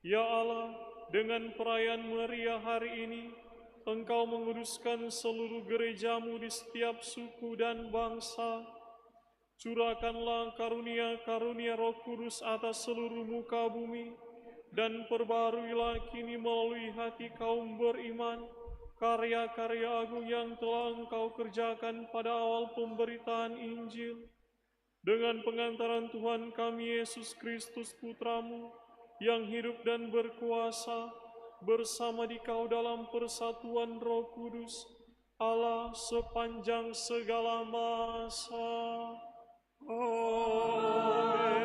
Ya Allah, dengan perayaan Maria hari ini, Engkau menguduskan seluruh gerejamu di setiap suku dan bangsa. Curahkanlah karunia-karunia Roh Kudus atas seluruh muka bumi, dan perbaharuilah kini melalui hati kaum beriman, karya-karya agung yang telah Engkau kerjakan pada awal pemberitaan Injil. Dengan pengantaran Tuhan kami Yesus Kristus Putramu, yang hidup dan berkuasa, bersama Dikau dalam persatuan Roh Kudus, Allah sepanjang segala masa. Amin.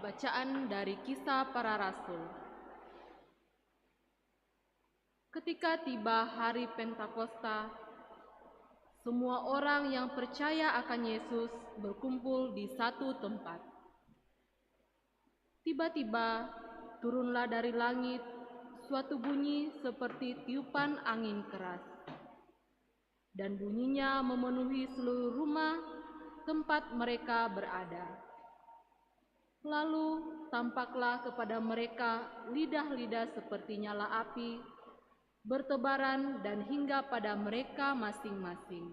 Bacaan dari Kisah Para Rasul. Ketika tiba hari Pentakosta, semua orang yang percaya akan Yesus berkumpul di satu tempat. Tiba-tiba turunlah dari langit suatu bunyi seperti tiupan angin keras, dan bunyinya memenuhi seluruh rumah tempat mereka berada. Lalu tampaklah kepada mereka lidah-lidah seperti nyala api, bertebaran dan hingga pada mereka masing-masing.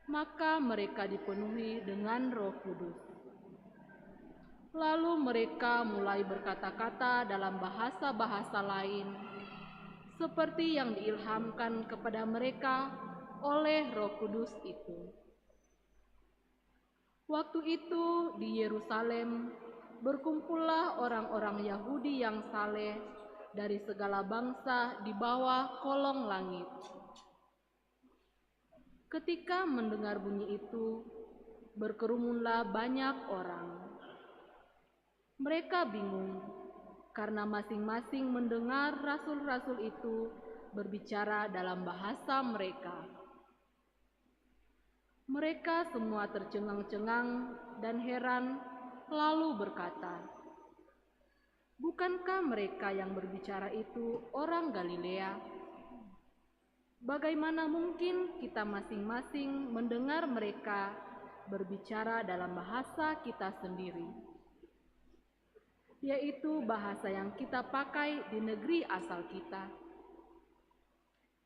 Maka mereka dipenuhi dengan Roh Kudus. Lalu mereka mulai berkata-kata dalam bahasa-bahasa lain, seperti yang diilhamkan kepada mereka oleh Roh Kudus itu. Waktu itu di Yerusalem berkumpullah orang-orang Yahudi yang saleh dari segala bangsa di bawah kolong langit. Ketika mendengar bunyi itu, berkerumunlah banyak orang. Mereka bingung karena masing-masing mendengar rasul-rasul itu berbicara dalam bahasa mereka. Mereka semua tercengang-cengang dan heran, lalu berkata, "Bukankah mereka yang berbicara itu orang Galilea? Bagaimana mungkin kita masing-masing mendengar mereka berbicara dalam bahasa kita sendiri, yaitu bahasa yang kita pakai di negeri asal kita?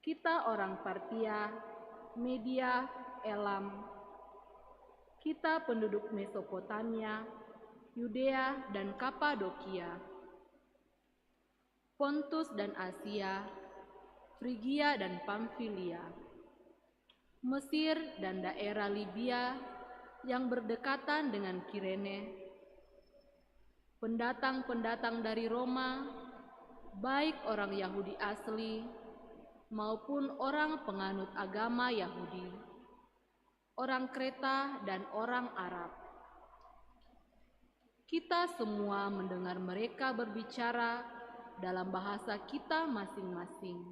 Kita orang Partia, Media, Elam. Kita penduduk Mesopotamia, Yudea dan Kapadokia, Pontus dan Asia, Frigia dan Pamfilia, Mesir dan daerah Libya yang berdekatan dengan Kirene, pendatang-pendatang dari Roma, baik orang Yahudi asli maupun orang penganut agama Yahudi, orang Kreta dan orang Arab. Kita semua mendengar mereka berbicara dalam bahasa kita masing-masing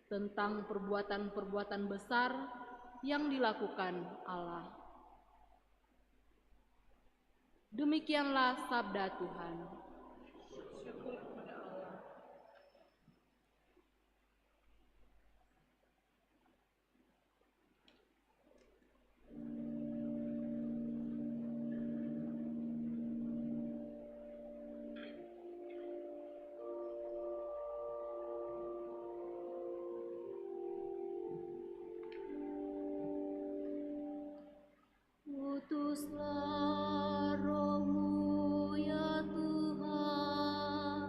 tentang perbuatan-perbuatan besar yang dilakukan Allah." Demikianlah sabda Tuhan. Utuslah Roh-Mu ya Tuhan,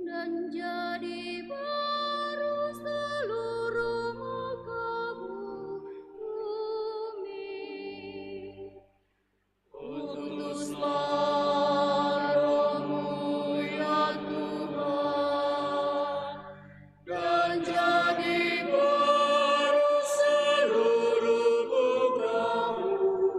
dan jadi baru seluruh muka bumi. Utuslah Roh-Mu ya Tuhan, dan jadi baru seluruh muka bumi.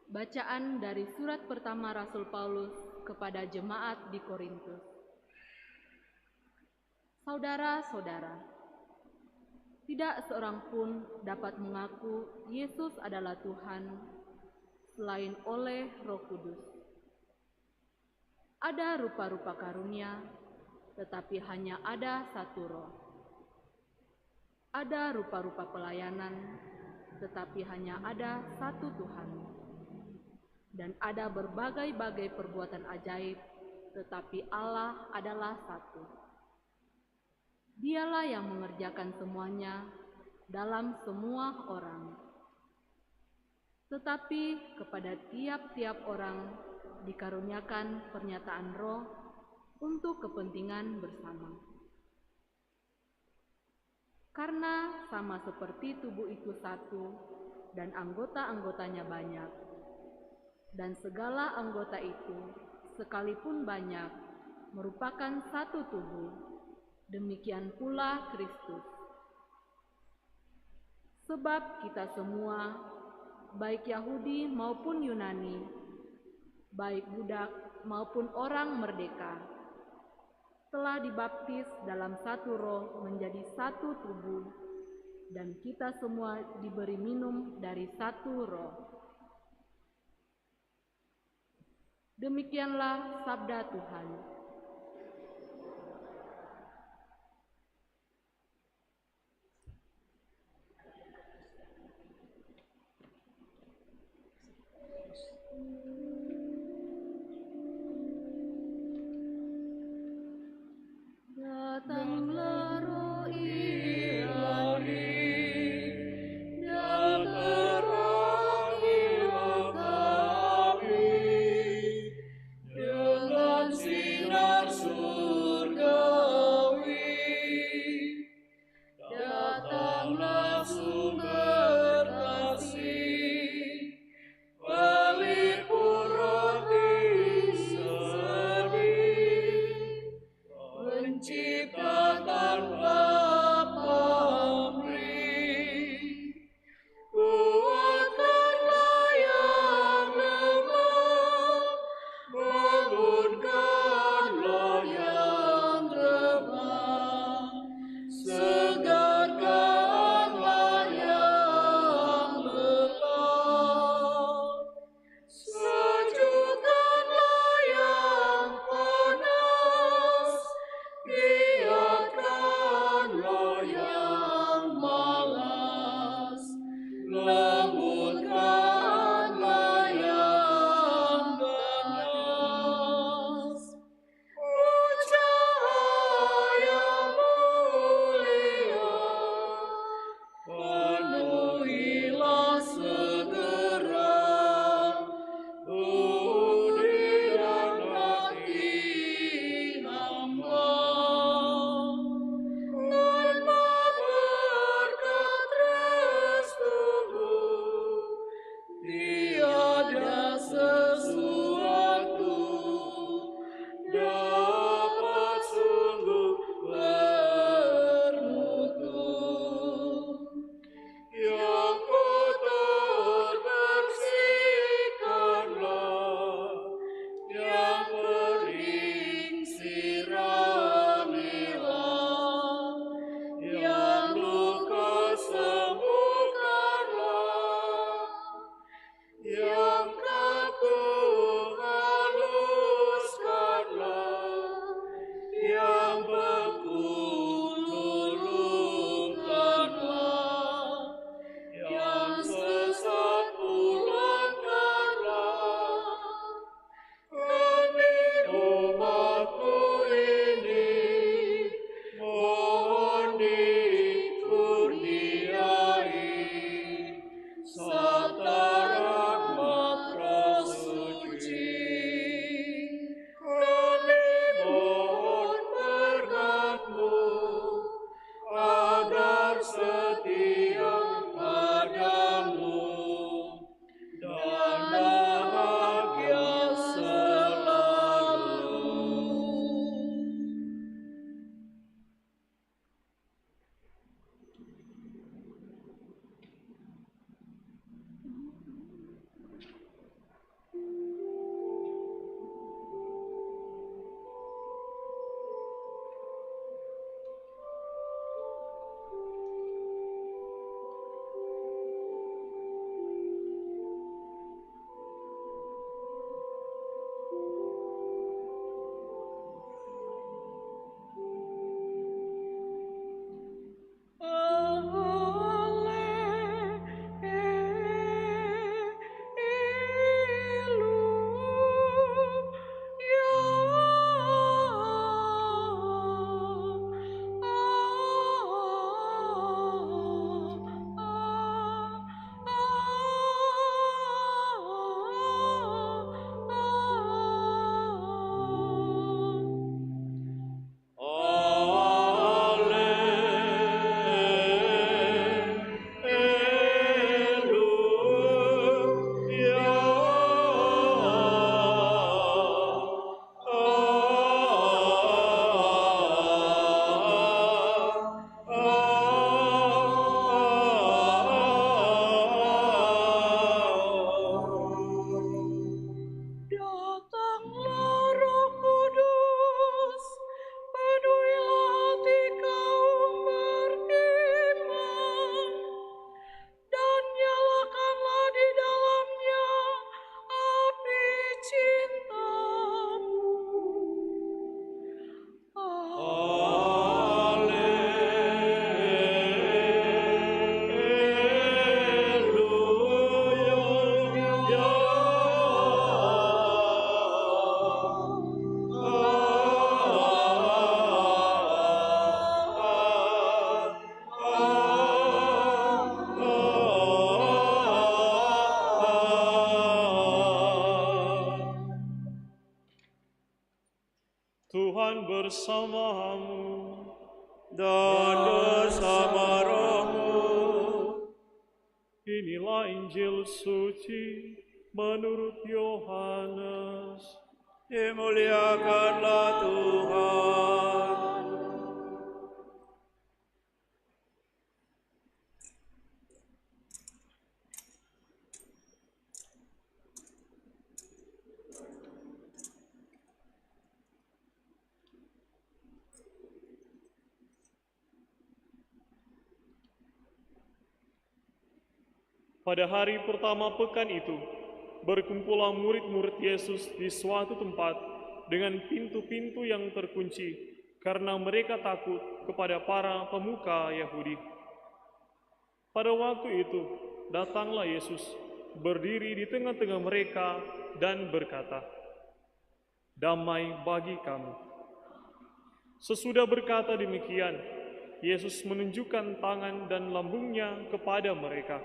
Bacaan dari surat pertama Rasul Paulus kepada jemaat di Korintus. Saudara-saudara, tidak seorang pun dapat mengaku Yesus adalah Tuhan selain oleh Roh Kudus. Ada rupa-rupa karunia, tetapi hanya ada satu Roh. Ada rupa-rupa pelayanan, tetapi hanya ada satu Tuhan. Dan ada berbagai-bagai perbuatan ajaib, tetapi Allah adalah satu. Dialah yang mengerjakan semuanya dalam semua orang. Tetapi kepada tiap-tiap orang dikaruniakan pernyataan Roh untuk kepentingan bersama. Karena sama seperti tubuh itu satu dan anggota-anggotanya banyak, dan segala anggota itu sekalipun banyak merupakan satu tubuh, demikian pula Kristus. Sebab kita semua, baik Yahudi maupun Yunani, baik budak maupun orang merdeka, telah dibaptis dalam satu Roh menjadi satu tubuh, dan kita semua diberi minum dari satu Roh. Demikianlah sabda Tuhan. Datanglah Roh Ilahi, dan terangilah kami dengan sinar surgawi. Datanglah sumber kasih, pelipur roti seri, pencipta tanpa pamrih. Kuatkanlah yang lemah, bangunkanlah yang lemah, segarkanlah yang lelah, sejukkanlah yang panas, giatkanlah yang malas, lembutkanlah yang ganas. Oh cahaya mulia, penuhilah segera budi dan hati hamba. Tanpa berkat restumu, tiada sesuatu dapat sungguh bermutu. Yang kotor bersihkanlah, yang kering siramilah, yang luka sembuhkanlah, yang kaku haluskanlah, yang beku luluhkanlah, yang sesat pulangkanlah. Kami umat-Mu ini mohon dikurniai serta rahmat Roh Suci. Kami mohon berkat-Mu agar setia padamu dan bahagia selalu. bersamamu, dan bersama rohmu. Inilah Injil suci menurut Yohanes. Dimuliakanlah Tuhan. Pada hari pertama pekan itu, berkumpullah murid-murid Yesus di suatu tempat dengan pintu-pintu yang terkunci, karena mereka takut kepada para pemuka Yahudi. Pada waktu itu, datanglah Yesus, berdiri di tengah-tengah mereka dan berkata, "Damai bagi kamu." Sesudah berkata demikian, Yesus menunjukkan tangan dan lambungnya kepada mereka.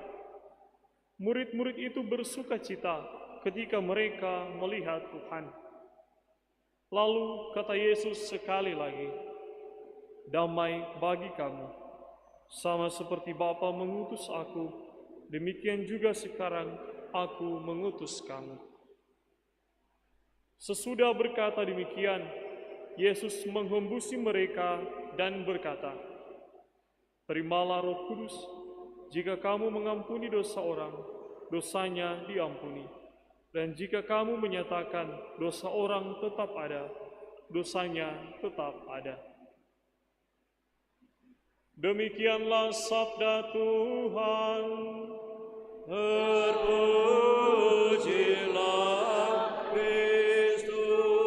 Murid-murid itu bersuka cita ketika mereka melihat Tuhan. Lalu kata Yesus sekali lagi, "Damai bagi kamu. Sama seperti Bapa mengutus aku, demikian juga sekarang aku mengutus kamu." Sesudah berkata demikian, Yesus menghembusi mereka dan berkata, "Terimalah Roh Kudus. Jika kamu mengampuni dosa orang, dosanya diampuni. Dan jika kamu menyatakan dosa orang tetap ada, dosanya tetap ada." Demikianlah sabda Tuhan. Terpujilah Kristus.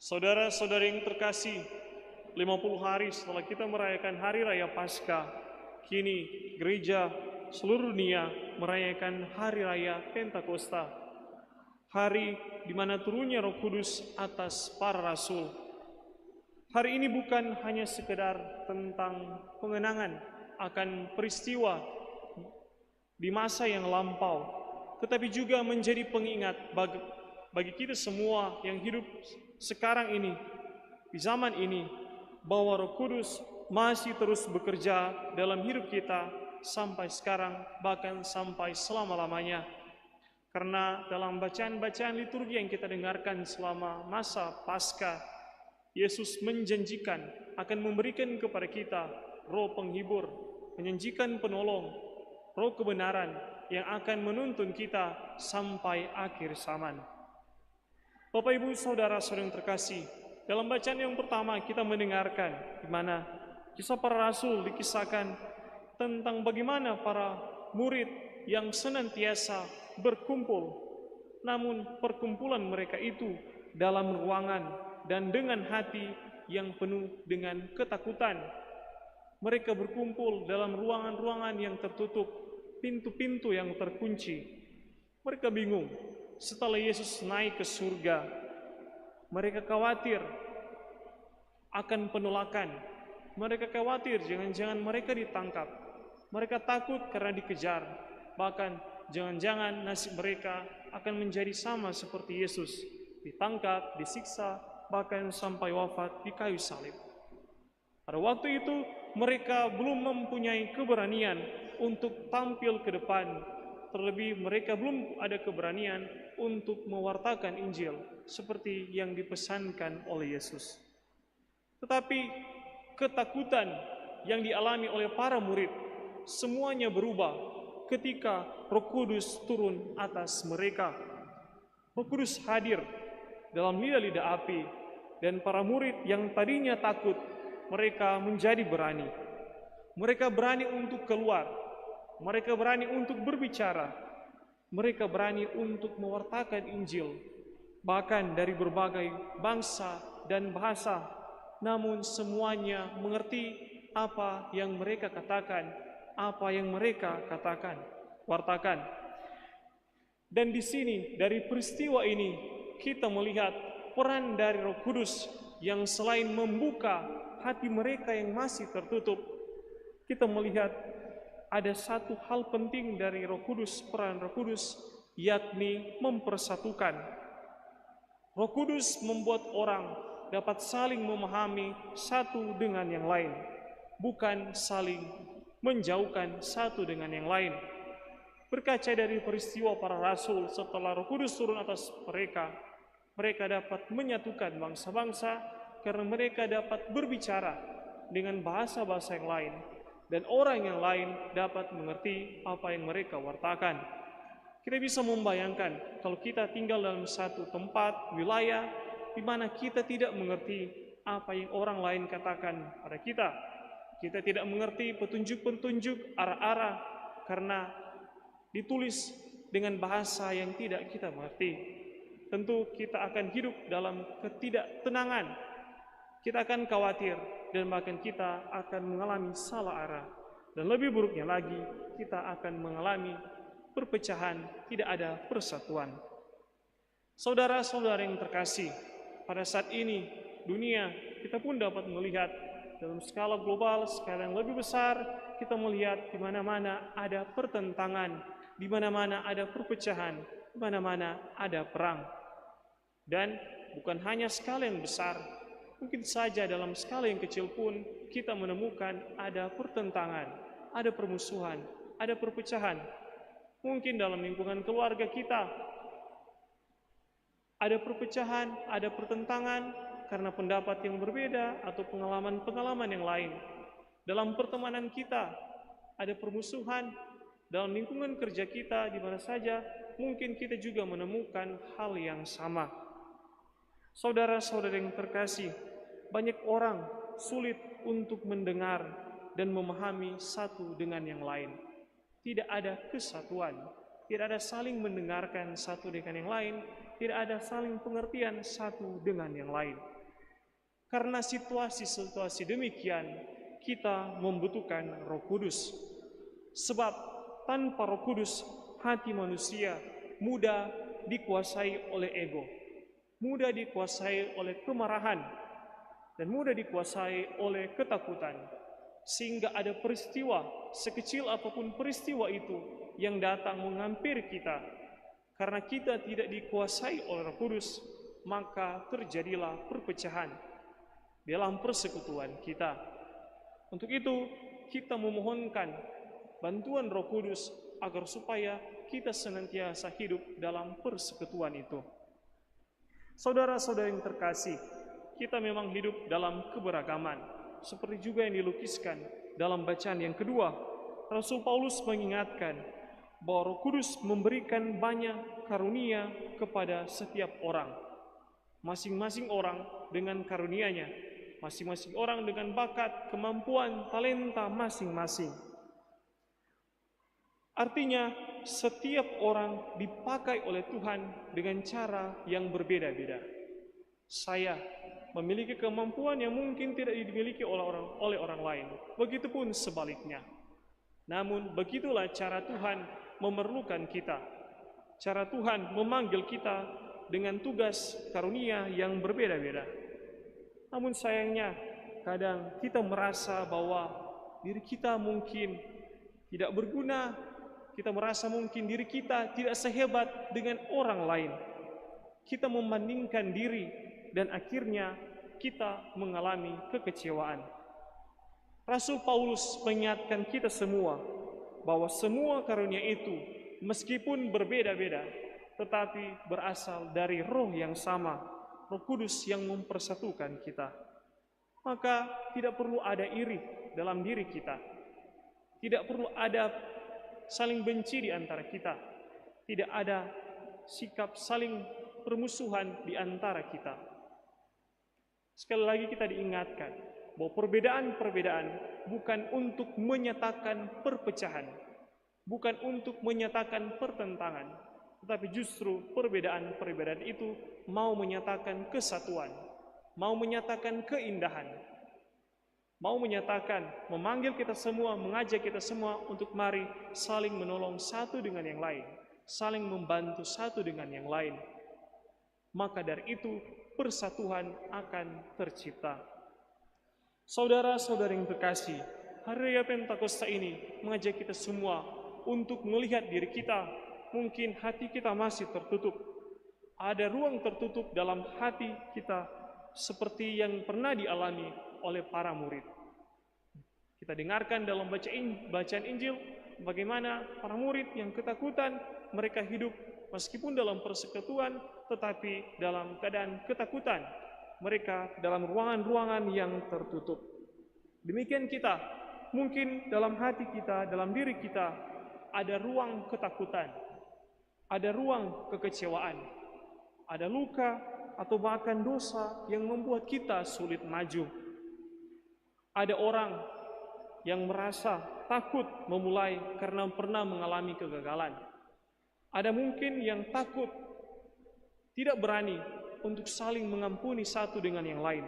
Saudara-saudari yang terkasih, 50 hari setelah kita merayakan Hari Raya Paskah, kini gereja seluruh dunia merayakan Hari Raya Pentakosta, hari di mana turunnya Roh Kudus atas para rasul. Hari ini bukan hanya sekedar tentang pengenangan akan peristiwa di masa yang lampau, tetapi juga menjadi pengingat bagi kita semua yang hidup sekarang ini, di zaman ini, bahwa Roh Kudus masih terus bekerja dalam hidup kita sampai sekarang, bahkan sampai selama-lamanya. Karena dalam bacaan-bacaan liturgi yang kita dengarkan selama masa Paskah, Yesus menjanjikan akan memberikan kepada kita Roh penghibur, menjanjikan penolong, Roh kebenaran yang akan menuntun kita sampai akhir zaman. Bapak, Ibu, Saudara-saudara yang terkasih, dalam bacaan yang pertama kita mendengarkan di mana kisah para rasul dikisahkan tentang bagaimana para murid yang senantiasa berkumpul, namun perkumpulan mereka itu dalam ruangan dan dengan hati yang penuh dengan ketakutan. Mereka berkumpul dalam ruangan-ruangan yang tertutup, pintu-pintu yang terkunci. Mereka bingung. Setelah Yesus naik ke surga, mereka khawatir akan penolakan. Mereka khawatir jangan-jangan mereka ditangkap. Mereka takut karena dikejar. Bahkan jangan-jangan nasib mereka akan menjadi sama seperti Yesus, ditangkap, disiksa, bahkan sampai wafat di kayu salib. Pada waktu itu mereka belum mempunyai keberanian untuk tampil ke depan. Terlebih mereka belum ada keberanian untuk mewartakan Injil seperti yang dipesankan oleh Yesus. Tetapi ketakutan yang dialami oleh para murid semuanya berubah ketika Roh Kudus turun atas mereka. Roh Kudus hadir dalam lidah-lidah api, dan para murid yang tadinya takut, mereka menjadi berani. Mereka berani untuk keluar. Mereka berani untuk berbicara. Mereka berani untuk mewartakan Injil, bahkan dari berbagai bangsa dan bahasa. Namun semuanya mengerti apa yang mereka katakan, apa yang mereka wartakan. Dan di sini, dari peristiwa ini, kita melihat peran dari Roh Kudus yang selain membuka hati mereka yang masih tertutup, kita melihat ada satu hal penting dari Roh Kudus, peran Roh Kudus, yakni mempersatukan. Roh Kudus membuat orang dapat saling memahami satu dengan yang lain, bukan saling menjauhkan satu dengan yang lain. Berkaca dari peristiwa para rasul setelah Roh Kudus turun atas mereka, mereka dapat menyatukan bangsa-bangsa karena mereka dapat berbicara dengan bahasa-bahasa yang lain, dan orang yang lain dapat mengerti apa yang mereka wartakan. Kita bisa membayangkan kalau kita tinggal dalam satu tempat, wilayah, di mana kita tidak mengerti apa yang orang lain katakan pada kita. Kita tidak mengerti petunjuk-petunjuk arah-arah karena ditulis dengan bahasa yang tidak kita mengerti. Tentu kita akan hidup dalam ketidaktenangan. Kita akan khawatir dan bahkan kita akan mengalami salah arah. Dan lebih buruknya lagi, kita akan mengalami perpecahan, tidak ada persatuan. Saudara-saudara yang terkasih, pada saat ini dunia kita pun dapat melihat dalam skala global, skala yang lebih besar, kita melihat di mana-mana ada pertentangan, di mana-mana ada perpecahan, di mana-mana ada perang. Dan bukan hanya skala yang besar, mungkin saja dalam skala yang kecil pun kita menemukan ada pertentangan, ada permusuhan, ada perpecahan. Mungkin dalam lingkungan keluarga kita ada perpecahan, ada pertentangan karena pendapat yang berbeda atau pengalaman-pengalaman yang lain. Dalam pertemanan kita ada permusuhan, dalam lingkungan kerja kita di mana saja mungkin kita juga menemukan hal yang sama. Saudara-saudara yang terkasih, banyak orang sulit untuk mendengar dan memahami satu dengan yang lain. Tidak ada kesatuan, tidak ada saling mendengarkan satu dengan yang lain, tidak ada saling pengertian satu dengan yang lain. Karena situasi-situasi demikian, kita membutuhkan Roh Kudus. Sebab tanpa Roh Kudus, hati manusia mudah dikuasai oleh ego, mudah dikuasai oleh kemarahan, dan mudah dikuasai oleh ketakutan. Sehingga ada peristiwa, sekecil apapun peristiwa itu, yang datang menghampiri kita. Karena kita tidak dikuasai oleh Roh Kudus, maka terjadilah perpecahan dalam persekutuan kita. Untuk itu, kita memohonkan bantuan Roh Kudus agar supaya kita senantiasa hidup dalam persekutuan itu. Saudara-saudara yang terkasih, kita memang hidup dalam keberagaman. Seperti juga yang dilukiskan dalam bacaan yang kedua, Rasul Paulus mengingatkan bahwa Roh Kudus memberikan banyak karunia kepada setiap orang. Masing-masing orang dengan karunia-Nya, masing-masing orang dengan bakat, kemampuan, talenta masing-masing. Artinya, setiap orang dipakai oleh Tuhan dengan cara yang berbeda-beda. Saya memiliki kemampuan yang mungkin tidak dimiliki oleh orang lain. Begitupun sebaliknya. Namun begitulah cara Tuhan memerlukan kita. Cara Tuhan memanggil kita dengan tugas karunia yang berbeda-beda. Namun sayangnya, kadang kita merasa bahwa diri kita mungkin tidak berguna. Kita merasa mungkin diri kita tidak sehebat dengan orang lain. Kita membandingkan diri dan akhirnya kita mengalami kekecewaan. Rasul Paulus mengingatkan kita semua bahwa semua karunia itu meskipun berbeda-beda, tetapi berasal dari Roh yang sama, Roh Kudus yang mempersatukan kita. Maka tidak perlu ada iri dalam diri kita. Tidak perlu ada saling benci di antara kita. Tidak ada sikap saling permusuhan di antara kita. Sekali lagi kita diingatkan bahwa perbedaan-perbedaan bukan untuk menyatakan perpecahan, bukan untuk menyatakan pertentangan, tetapi justru perbedaan-perbedaan itu mau menyatakan kesatuan, mau menyatakan keindahan, mau menyatakan, memanggil kita semua, mengajak kita semua untuk mari saling menolong satu dengan yang lain, saling membantu satu dengan yang lain. Maka dari itu persatuan akan tercipta. Saudara-saudara yang terkasih, hari raya Pentakosta ini mengajak kita semua untuk melihat diri kita. Mungkin hati kita masih tertutup. Ada ruang tertutup dalam hati kita seperti yang pernah dialami oleh para murid. Kita dengarkan dalam bacaan Injil bagaimana para murid yang ketakutan, mereka hidup meskipun dalam persekutuan tetapi dalam keadaan ketakutan. Mereka dalam ruangan-ruangan yang tertutup. Demikian kita, mungkin dalam hati kita, dalam diri kita ada ruang ketakutan, ada ruang kekecewaan, ada luka atau bahkan dosa yang membuat kita sulit maju. Ada orang yang merasa takut memulai karena pernah mengalami kegagalan. Ada mungkin yang takut, tidak berani untuk saling mengampuni satu dengan yang lain.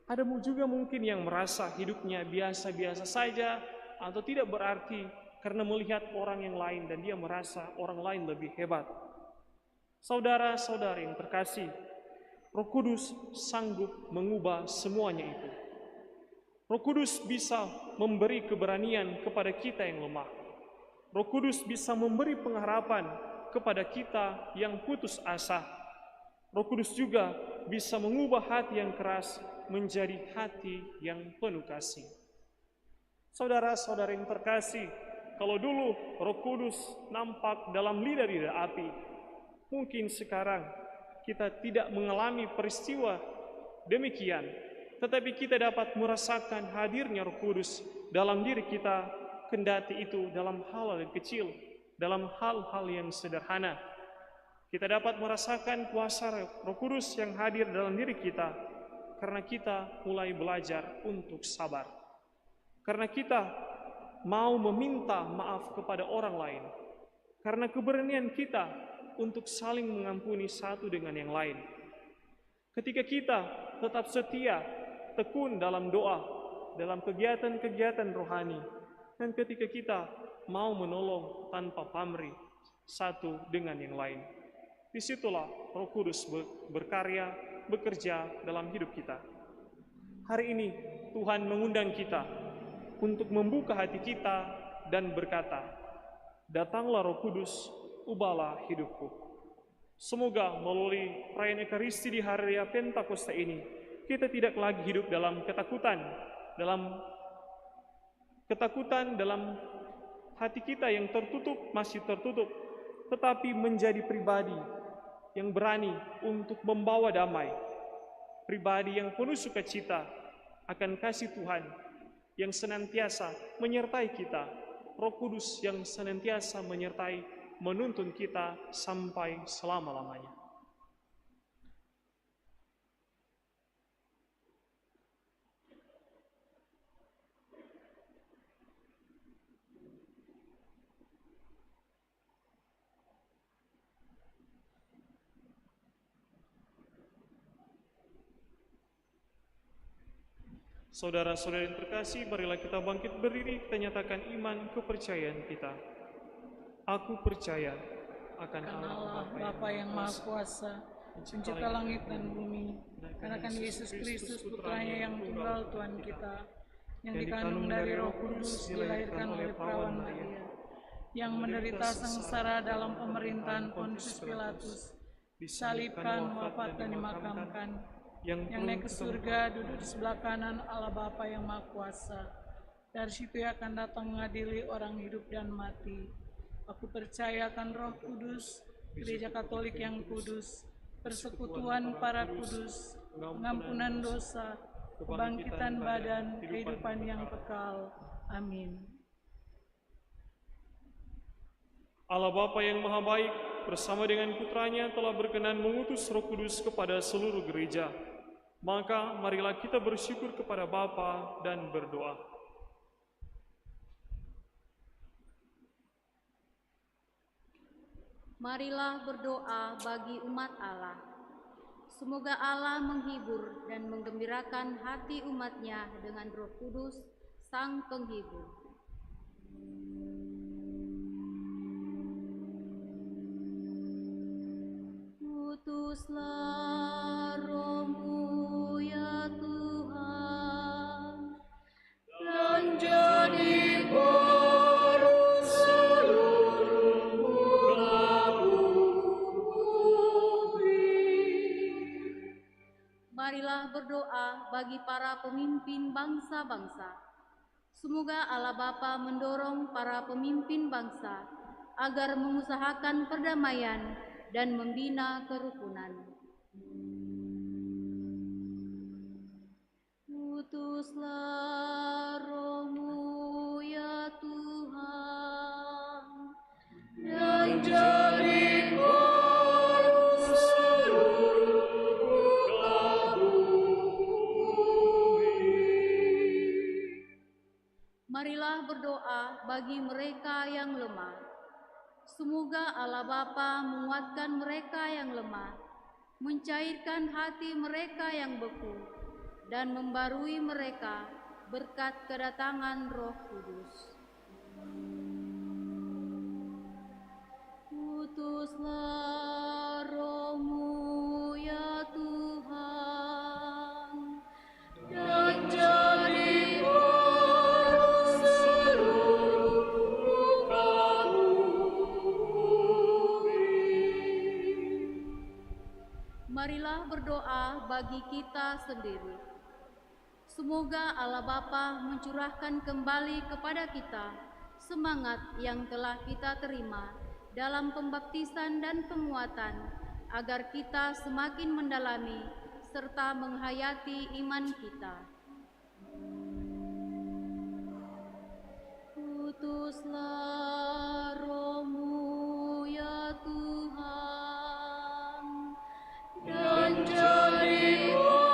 Ada juga mungkin yang merasa hidupnya biasa-biasa saja atau tidak berarti karena melihat orang yang lain dan dia merasa orang lain lebih hebat. Saudara-saudari yang terkasih, Roh Kudus sanggup mengubah semuanya itu. Roh Kudus bisa memberi keberanian kepada kita yang lemah. Roh Kudus bisa memberi pengharapan kepada kita yang putus asa. Roh Kudus juga bisa mengubah hati yang keras menjadi hati yang penuh kasih. Saudara-saudara yang terkasih, kalau dulu Roh Kudus nampak dalam lidah-lidah api, mungkin sekarang kita tidak mengalami peristiwa demikian, tetapi kita dapat merasakan hadirnya Roh Kudus dalam diri kita, kendati itu dalam hal yang kecil, dalam hal-hal yang sederhana. Kita dapat merasakan kuasa Roh Kudus yang hadir dalam diri kita karena kita mulai belajar untuk sabar. Karena kita mau meminta maaf kepada orang lain. Karena keberanian kita untuk saling mengampuni satu dengan yang lain. Ketika kita tetap setia, tekun dalam doa, dalam kegiatan-kegiatan rohani, dan ketika kita mau menolong tanpa pamrih satu dengan yang lain. Disitulah Roh Kudus berkarya, bekerja dalam hidup kita. Hari ini Tuhan mengundang kita untuk membuka hati kita dan berkata, "Datanglah Roh Kudus, ubahlah hidupku." Semoga melalui perayaan Ekaristi di hari raya Pentakosta ini, kita tidak lagi hidup dalam ketakutan dalam hati kita yang tertutup, masih tertutup, tetapi menjadi pribadi yang berani untuk membawa damai, pribadi yang penuh sukacita akan kasih Tuhan yang senantiasa menyertai kita, Roh Kudus yang senantiasa menyertai, menuntun kita sampai selama-lamanya. Saudara-saudara yang terkasih, marilah kita bangkit berdiri, kita nyatakan iman kepercayaan kita. Aku percaya akan Allah Bapa yang Maha Kuasa, pencipta langit dan bumi, dan akan Yesus Kristus Putranya yang tunggal Tuhan kita, yang dikandung dari Roh Kudus, dilahirkan oleh perawan Maria, yang menderita sengsara dalam pemerintahan Pontius Pilatus, disalibkan, wafat dan dimakamkan, yang naik ke surga, duduk di sebelah kanan Allah Bapa yang Maha Kuasa. Dari situ ia akan datang mengadili orang hidup dan mati. Aku percaya akan Roh Kudus, Gereja Katolik yang kudus, persekutuan para kudus, pengampunan dosa, kebangkitan badan, kehidupan yang kekal. Amin. Allah Bapa yang Maha Baik, bersama dengan Putranya telah berkenan mengutus Roh Kudus kepada seluruh gereja. Maka marilah kita bersyukur kepada Bapa dan berdoa. Marilah berdoa bagi umat Allah. Semoga Allah menghibur dan menggembirakan hati umatnya dengan Roh Kudus, Sang Penghibur. Utuslah Roh-Mu ya Tuhan, berdoa bagi para pemimpin bangsa-bangsa. Semoga Allah Bapa mendorong para pemimpin bangsa agar mengusahakan perdamaian dan membina kerukunan. Utuslah Roh-Mu ya Tuhan, dan jadikan seluruh muka bumi. Marilah berdoa bagi mereka yang lemah. Semoga Allah Bapa menguatkan mereka yang lemah, mencairkan hati mereka yang beku, dan membarui mereka berkat kedatangan Roh Kudus. Utuslah Roh-Mu ya Tuhan, dan jadikan seluruh muka bumi. Marilah berdoa bagi kita sendiri. Semoga Allah Bapa mencurahkan kembali kepada kita semangat yang telah kita terima dalam pembaptisan dan penguatan, agar kita semakin mendalami serta menghayati iman kita. Utuslah Roh-Mu ya Tuhan, dan jadikan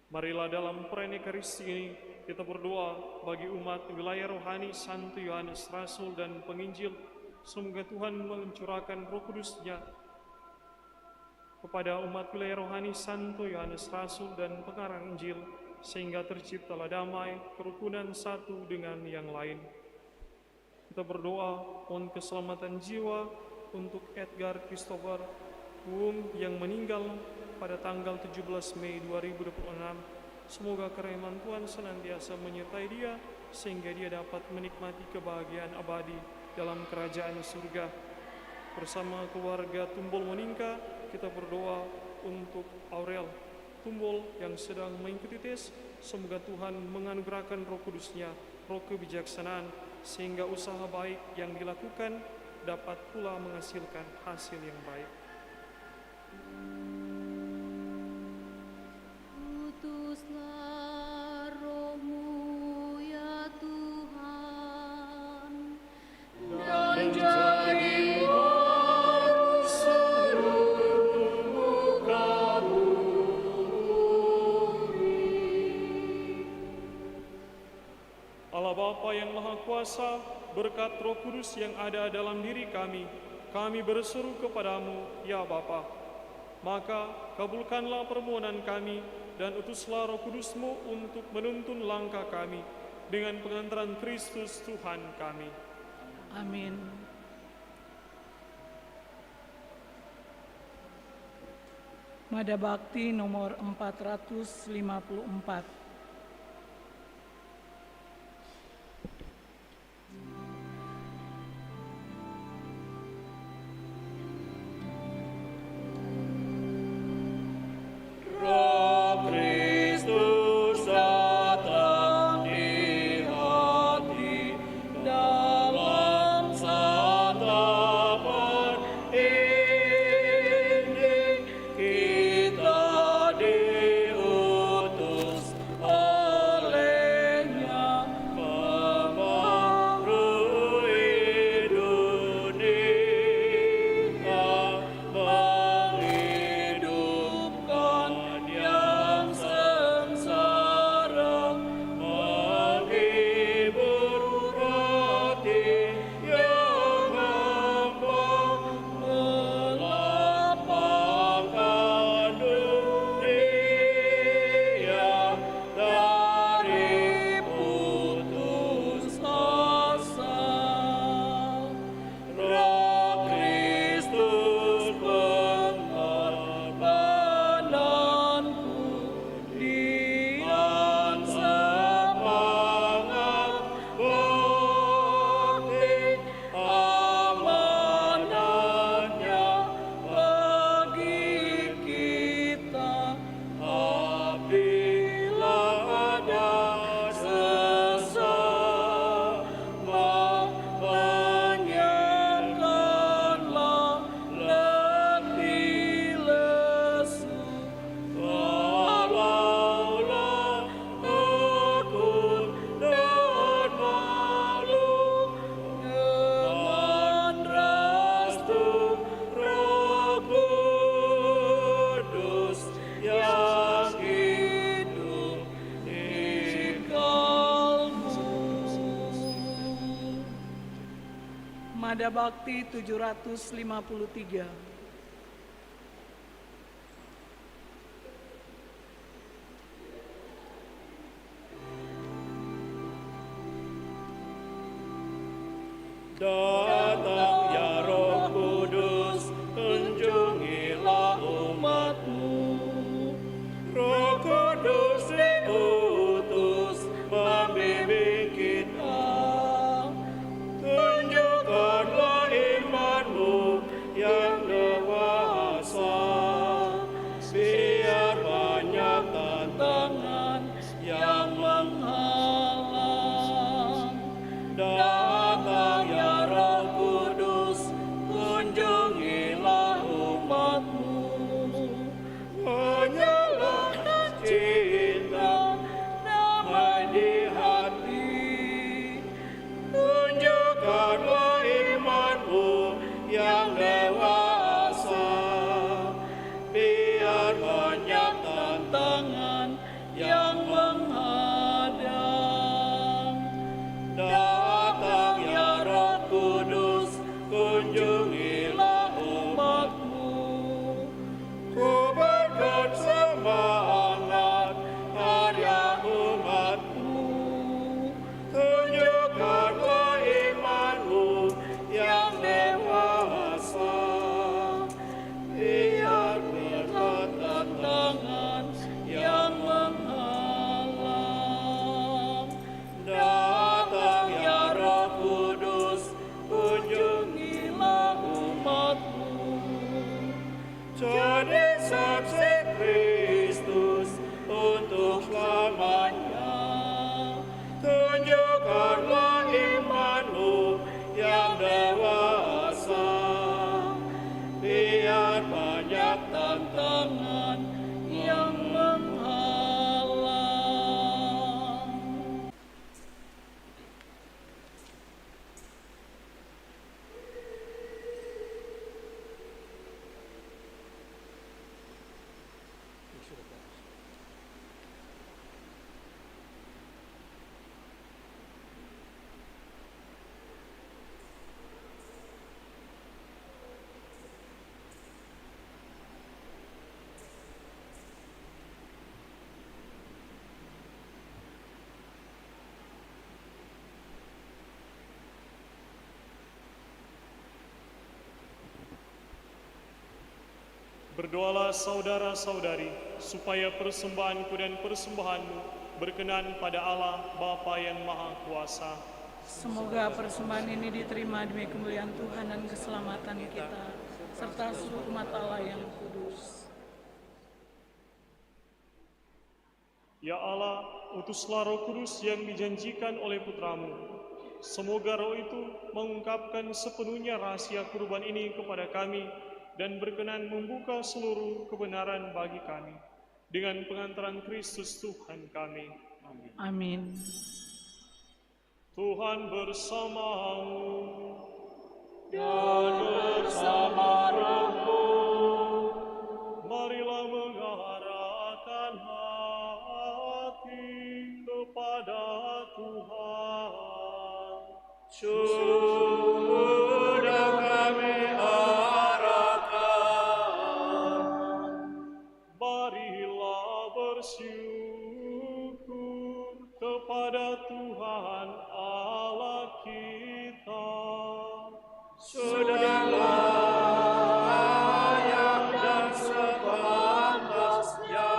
marilah dalam perayaan Ekaristi ini kita berdoa bagi umat wilayah rohani Santo Yohanes Rasul dan Penginjil. Semoga Tuhan mencurahkan Roh Kudus-Nya kepada umat wilayah rohani Santo Yohanes Rasul dan pengarang Injil, sehingga terciptalah damai, kerukunan satu dengan yang lain. Kita berdoa mohon keselamatan jiwa untuk Edgar Christopher Wung yang meninggal pada tanggal 17 Mei 2026. Semoga kerahmat Tuhan senantiasa menyertai dia, sehingga dia dapat menikmati kebahagiaan abadi dalam kerajaan surga. Bersama keluarga Tumbul Monika, kita berdoa untuk Aurel Tumbul yang sedang mengikuti tes. Semoga Tuhan menganugerahkan Roh Kudus-Nya, roh kebijaksanaan, sehingga usaha baik yang dilakukan dapat pula menghasilkan hasil yang baik. Utuslah Roh-Mu ya Tuhan, dan jadikan seluruh muka bumi. Allah Bapa yang Maha Kuasa, berkat Roh Kudus yang ada dalam diri kami berseru kepadamu, ya Bapa. Maka kabulkanlah permohonan kami dan utuslah Roh Kudus-Mu untuk menuntun langkah kami dengan pengantaran Kristus Tuhan kami. Amin. Mada Bakti nomor 454. Kita diutus Mada Bakti 753. Datang ya Roh Kudus, kunjungilah umat-Mu. Roh Kudus diutus membimbing kita. Tunjukkanlah iman-Mu yang dewasa, biar banyak tantangan yang menghalang. Datang ya Roh Kudus, kunjungilah umat-Mu. Menyalakan cinta, damai di hati. Tunjukkanlah iman-Mu yang dewasa, biar banyak tantangan yang menghadang. Datang ya Roh Kudus, kunjungilah umat-Mu. Ku berikan semangat karya umat-Mu. Tunjukkanlah iman-Mu yang dewasa, biar berat tantangan yang menghalang. Datang ya Roh Kudus, kunjungilah umat-Mu. Jadi saksi Kristus untuk selamanya. Tunjukkanlah iman-Mu yang dewasa, biar banyak tantangan yang menghalang. Berdoalah saudara-saudari, supaya persembahanku dan persembahanmu berkenan pada Allah Bapa yang Maha Kuasa. Semoga persembahan ini diterima demi kemuliaan Tuhan dan keselamatan kita, serta seluruh umat Allah yang kudus. Ya Allah, utuslah Roh Kudus yang dijanjikan oleh Putramu. Semoga Roh itu mengungkapkan sepenuhnya rahasia kurban ini kepada kami, dan berkenan membuka seluruh kebenaran bagi kami. Dengan pengantaran Kristus Tuhan kami. Amin. Amin. Tuhan bersamamu. Dan bersama rohmu. Marilah mengarahkan hati kepada Tuhan. Sudah kami marilah bersyukur kepada Tuhan Allah kita. sudah layak dan sepantasnya.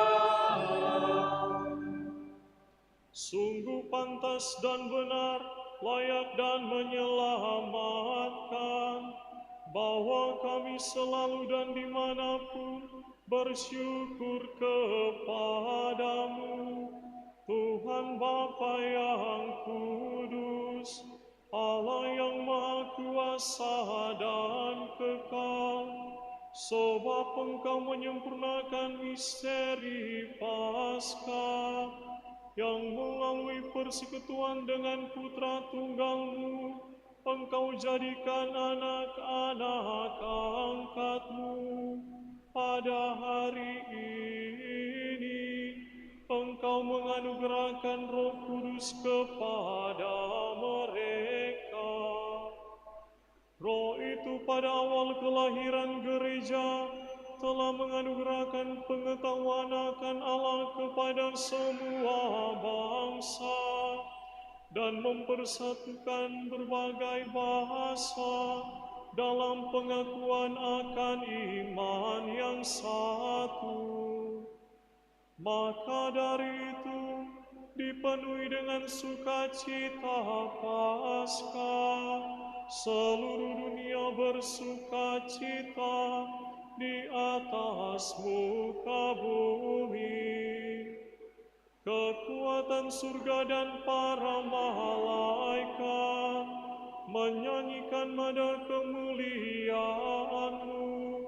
Sungguh pantas dan benar, layak dan menyelamatkan, bahwa kami selalu dan dimanapun bersyukur kepadamu, Tuhan Bapa yang kudus, Allah yang Maha Kuasa dan kekal, sebab Engkau menyempurnakan misteri Paskah, yang melalui persekutuan dengan Putra Tunggal-Mu, Engkau jadikan anak-anak angkat-Mu. Pada hari ini, Engkau menganugerahkan Roh Kudus kepada mereka. pada awal kelahiran gereja telah menganugerahkan pengetahuan akan Allah kepada semua bangsa dan mempersatukan berbagai bahasa dalam pengakuan akan iman yang satu. Maka dari itu dipenuhi dengan sukacita Paskah, seluruh dunia bersukacita di atas muka bumi. Kekuatan surga dan para malaikat menyanyikan nada kemuliaan-Mu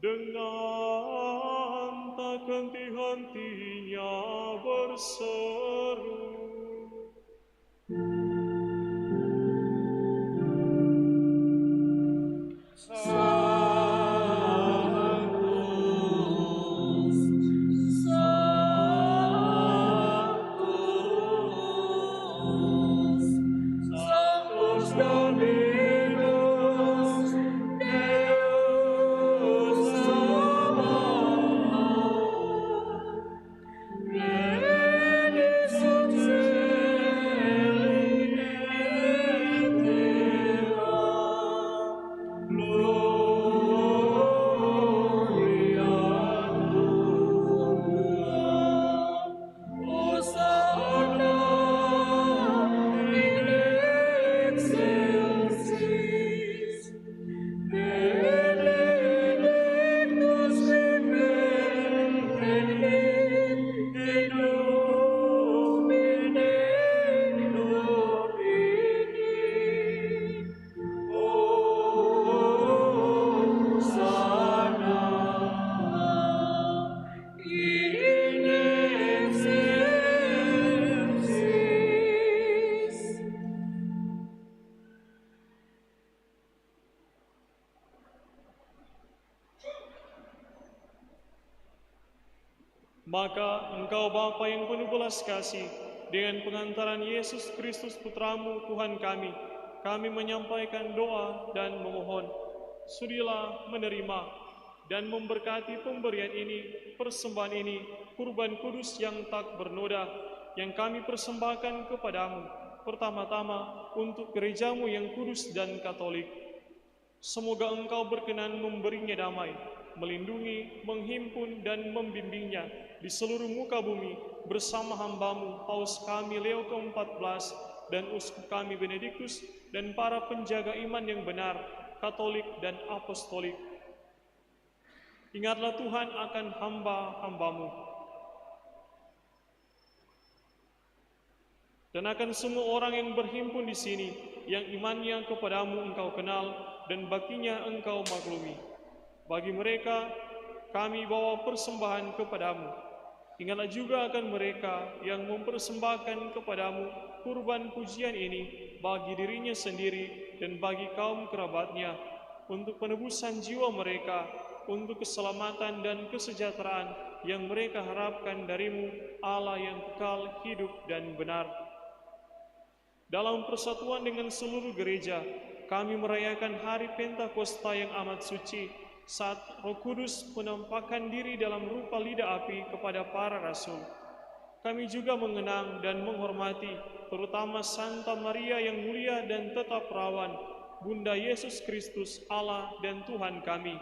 dengan tak henti-hentinya berseru. Maka Engkau Bapa yang penuh belas kasih, dengan pengantaran Yesus Kristus Putramu Tuhan kami menyampaikan doa dan memohon. Sudilah menerima dan memberkati pemberian ini, persembahan ini, kurban kudus yang tak bernoda, yang kami persembahkan kepadamu, pertama-tama untuk gerejamu yang kudus dan katolik. Semoga Engkau berkenan memberinya damai, melindungi, menghimpun, dan membimbingnya di seluruh muka bumi bersama hamba-Mu, Paus kami Leo ke-14, dan Uskup kami Benediktus, dan para penjaga iman yang benar, katolik dan apostolik. Ingatlah Tuhan akan hamba-hamba-Mu, dan akan semua orang yang berhimpun di sini, yang imannya kepadamu Engkau kenal, dan baktinya Engkau maklumi. Bagi mereka, kami bawa persembahan kepadamu. Ingatlah juga akan mereka yang mempersembahkan kepadamu kurban pujian ini bagi dirinya sendiri dan bagi kaum kerabatnya, untuk penebusan jiwa mereka, untuk keselamatan dan kesejahteraan yang mereka harapkan darimu, Allah yang kekal, hidup dan benar. Dalam persatuan dengan seluruh gereja, kami merayakan hari Pentakosta yang amat suci, saat Roh Kudus menampakkan diri dalam rupa lidah api kepada para rasul. Kami juga mengenang dan menghormati terutama Santa Maria yang mulia dan tetap perawan, Bunda Yesus Kristus, Allah dan Tuhan kami,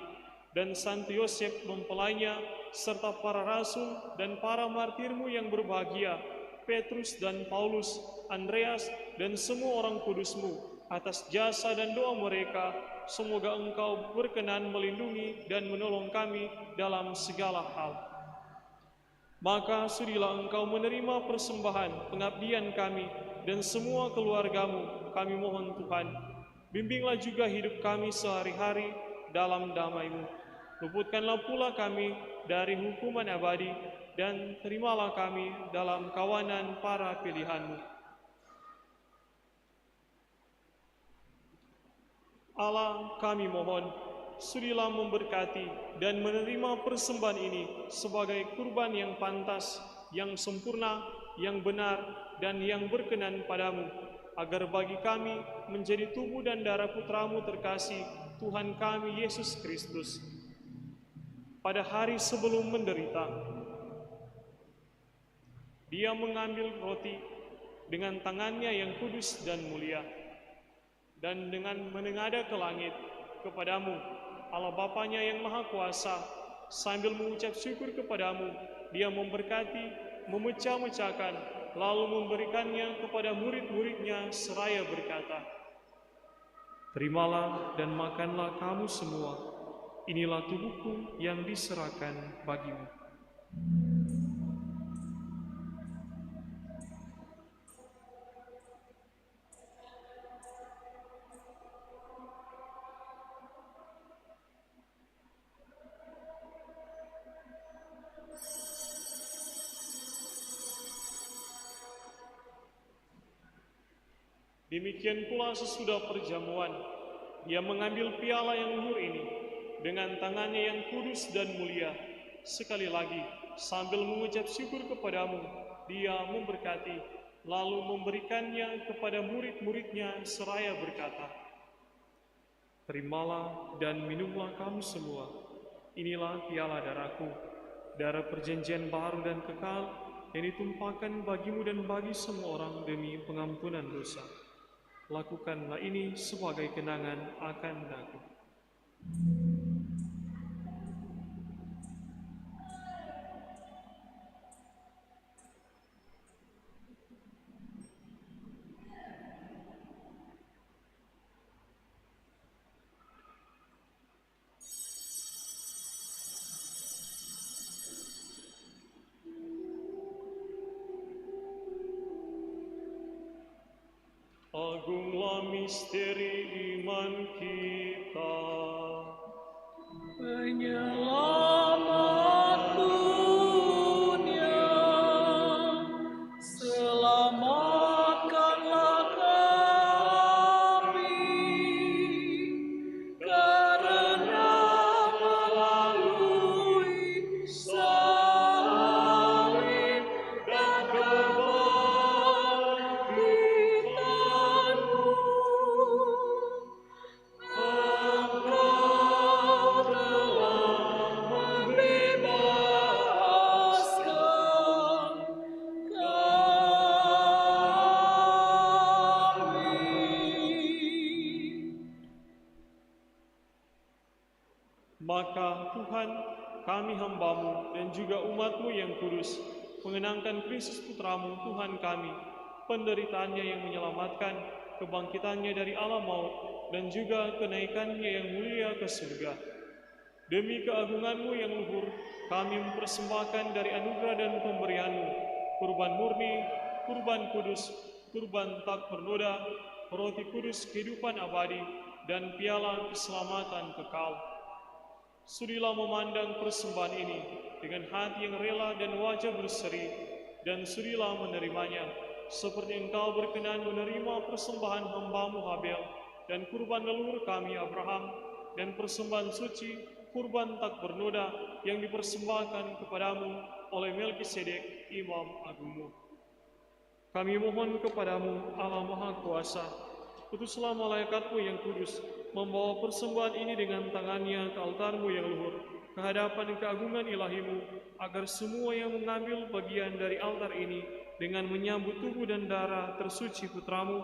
dan Santo Yosef mempelainya, serta para rasul dan para martirmu yang berbahagia, Petrus dan Paulus, Andreas, dan semua orang kudusmu. Atas jasa dan doa mereka, semoga Engkau berkenan melindungi dan menolong kami dalam segala hal. Maka sudilah Engkau menerima persembahan pengabdian kami dan semua keluargamu, kami mohon Tuhan. Bimbinglah juga hidup kami sehari-hari dalam damai-Mu. Luputkanlah pula kami dari hukuman abadi, dan terimalah kami dalam kawanan para pilihan-Mu. Allah, kami mohon, sudilah memberkati dan menerima persembahan ini sebagai kurban yang pantas, yang sempurna, yang benar, dan yang berkenan padamu, agar bagi kami menjadi tubuh dan darah Putramu terkasih, Tuhan kami Yesus Kristus. Pada hari sebelum menderita, Dia mengambil roti dengan tangannya yang kudus dan mulia, dan dengan menengadah ke langit kepadamu, Allah Bapanya yang Maha Kuasa, sambil mengucap syukur kepadamu, Dia memberkati, memecah-mecahkan, lalu memberikannya kepada murid-muridnya seraya berkata, "Terimalah dan makanlah kamu semua, inilah tubuhku yang diserahkan bagimu." Demikian pula sesudah perjamuan, Dia mengambil piala yang luhur ini dengan tangannya yang kudus dan mulia. Sekali lagi, sambil mengucap syukur kepadamu, Dia memberkati, lalu memberikannya kepada murid-muridnya seraya berkata, "Terimalah dan minumlah kamu semua, inilah piala darahku, darah perjanjian baru dan kekal, yang ditumpahkan bagimu dan bagi semua orang demi pengampunan dosa. Lakukanlah ini sebagai kenangan akan aku." Agunglah misteri iman kita. Penyelamat dunia, selamatkanlah kami, karena melalui salib dan kebangkitanmu, Engkau telah membebaskan kami. Maka Tuhan, kami hamba-Mu dan juga umat-Mu yang kudus, mengenangkan Kristus Putra-Mu, Tuhan kami, penderitaannya yang menyelamatkan, kebangkitannya dari alam maut, dan juga kenaikannya yang mulia ke surga. Demi keagungan-Mu yang luhur, kami mempersembahkan dari anugerah dan pemberian-Mu, kurban murni, kurban kudus, kurban tak bernoda, roti kudus kehidupan abadi, dan piala keselamatan kekal. Sudilah memandang persembahan ini dengan hati yang rela dan wajah berseri, dan sudilah menerimanya, seperti Engkau berkenan menerima persembahan hamba-Mu Habel, dan kurban leluhur kami Abraham, dan persembahan suci, kurban tak bernoda yang dipersembahkan kepadamu oleh Melkisedek, Imam Agungmu. Kami mohon kepadamu, Allah Maha Kuasa, utuslah malaikat-Mu yang kudus, membawa persembahan ini dengan tangannya ke altar-Mu yang luhur, ke hadapan keagungan ilahi-Mu, agar semua yang mengambil bagian dari altar ini dengan menyambut tubuh dan darah tersuci Putra-Mu,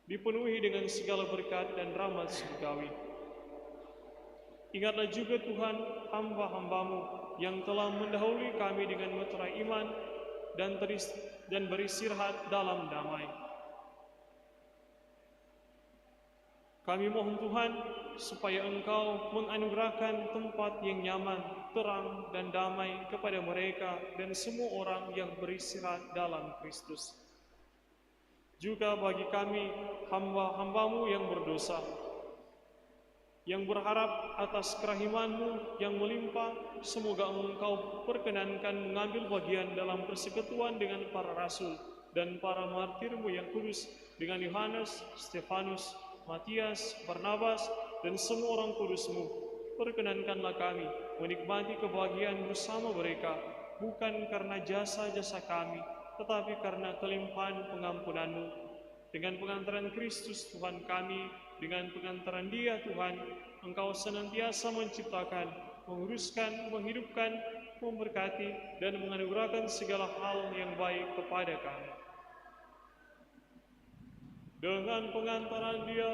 dipenuhi dengan segala berkat dan rahmat surgawi. Ingatlah juga Tuhan hamba-hamba-Mu yang telah mendahului kami dengan meterai iman dan beristirahat dalam damai. Kami mohon Tuhan, supaya Engkau menganugerahkan tempat yang nyaman, terang, dan damai kepada mereka dan semua orang yang beristirahat dalam Kristus. Juga bagi kami, hamba-hamba-Mu yang berdosa, yang berharap atas kerahiman-Mu yang melimpah, semoga Engkau perkenankan mengambil bagian dalam persekutuan dengan para rasul dan para martir-Mu yang kudus, dengan Yohanes, Stefanus, Matias, Barnabas, dan semua orang kudus-Mu. Perkenankanlah kami menikmati kebahagiaan bersama mereka, bukan karena jasa-jasa kami, tetapi karena kelimpahan pengampunan-Mu. Dengan pengantaran Kristus Tuhan kami, dengan pengantaran Dia Tuhan, Engkau senantiasa menciptakan, menguruskan, menghidupkan, memberkati, dan menganugerahkan segala hal yang baik kepada kami. Dengan pengantaran Dia,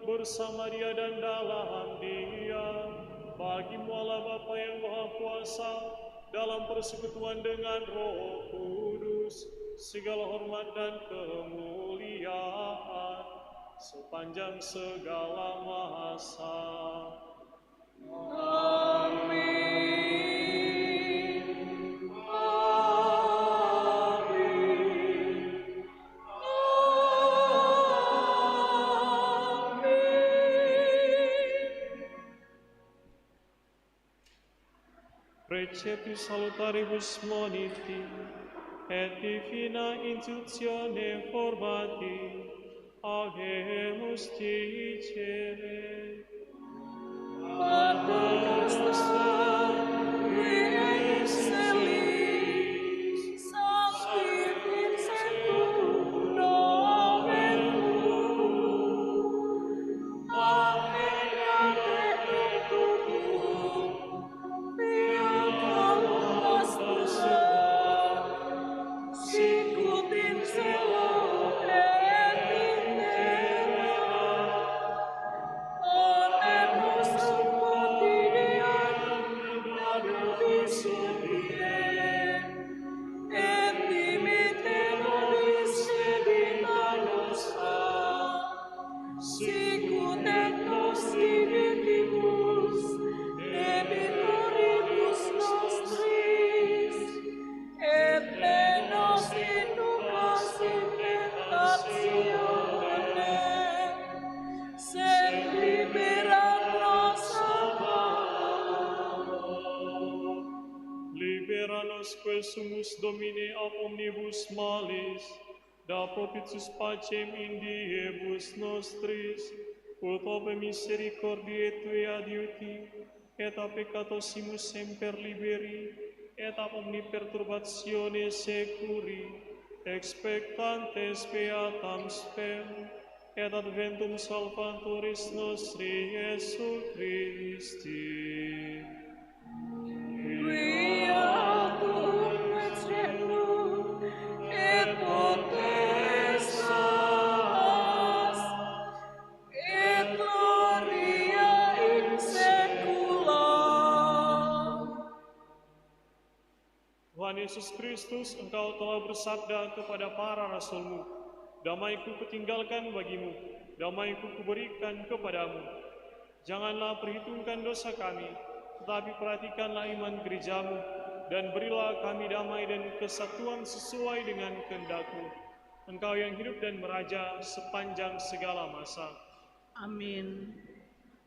bersama Dia dan dalam Dia, bagi-Mu Allah Bapa yang Maha Kuasa, dalam persekutuan dengan Roh Kudus, segala hormat dan kemuliaan sepanjang segala masa. Amin. Receptus salutaribus moniti, et divina intuitione formati, agemus dicere. Pater nostrum, qui ex celis, sancti secunda ventur, adveniat tuum, fiat nostra, sicut in cielo et in terra. Panem nostrum quotidianum nobis hodie, et dimitte nobis debita nostra, sicut et nos dimittimus debitoribus nostris, et ne nos inducas in tentatione, sed libera nos a malo. Libera nos quae sumus Domine ab omnibus malis, da propitius pacem in diebus nostris, ut ope misericordiae Tui adiuti, et a peccatosimus semper liberi, et ab omni perturbatione securi, expectantes beatam spem, et adventum salvatoris nostri Iesu Christi. Quia tuum et caelum et potestas et gloria in saecula. Tuhan Yesus Kristus, Engkau telah bersabda kepada para rasul-Mu, damai-Ku kutinggalkan bagimu, damai-Ku kuberikan kepadamu. Janganlah perhitungkan dosa kami, tetapi perhatikanlah iman gereja-Mu, dan berilah kami damai dan kesatuan sesuai dengan kehendak-Mu. Engkau yang hidup dan meraja sepanjang segala masa. Amin.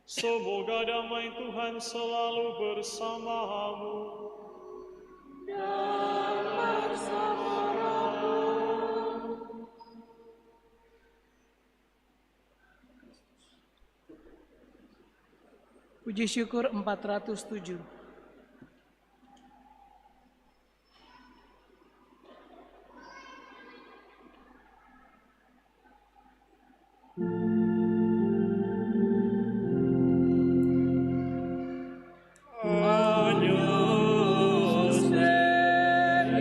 Semoga damai Tuhan selalu bersamamu. Dan bersama rohmu. Puji syukur 407. Agnus Dei,